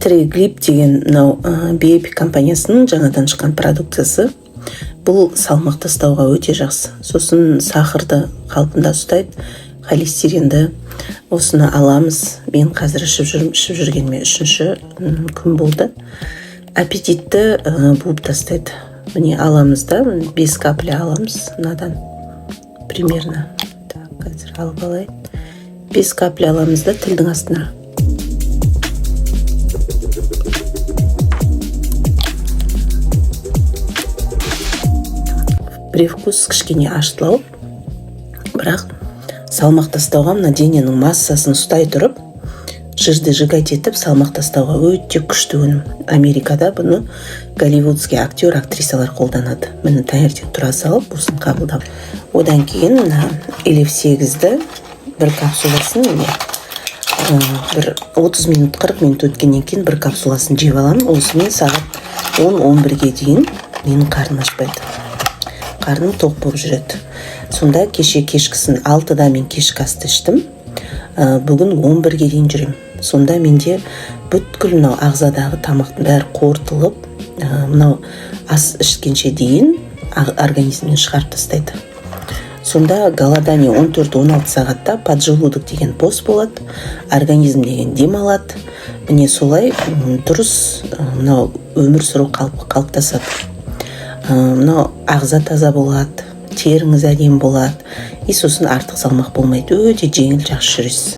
Триглип деген мынау BAP компаниясының жаңадан шыққан продукциясы. Бұл салмақ тастауға өте жақсы. Сосын сахарды қалпында ұстайды, холестеринді. Осыны аламыз. Мен қазір ішіп жүргеніме 3-ші күн болды. Аппетитті буып тастайды. Міне аламыз да, 5 капля аламыз мынадан. Примерно. Так, қазір алып алайын. 5 капля аламыз да тілдің астына. Привкус кішкене аштылау. Бірақ салмақ тастауға мына дененің массасын ұстай тұрып, жирді жигать етіп, салмақ тастауға өте күшті өнім. Америкада бұны голливудский актер, актрисалар қолданады. Мені таңертең тұра салып, осыны қабылдап. Одан кейін Elif 8-ді бір капсуласын, бір 30 минут, 40 минут өткеннен кейін бір капсуласын жеп аламын. Осымен сағат 10-11-ге дейін менің қарным ашпайды. Қарным тоқ болып жүреді. Сонда кешкісін 6-да мен кешкі асты іштім. Бүгін 11-ге дейін жүрем. Сонда менде бүткіл мынау ағзадағы тамақтың бәрі қорытылып, мынау ас ішкенше дейін организмнен шығарып тастайды. Сонда голодание 14-16 сағатта поджелудок деген бос болады, организм деген дем алады. Міне солай дұрыс мынау өмір сүру қалыптасады. Мынау ағза таза болады, теріңіз әдемі болады, сосын артық салмақ болмайды, өте жеңіл жақсы жүресіз.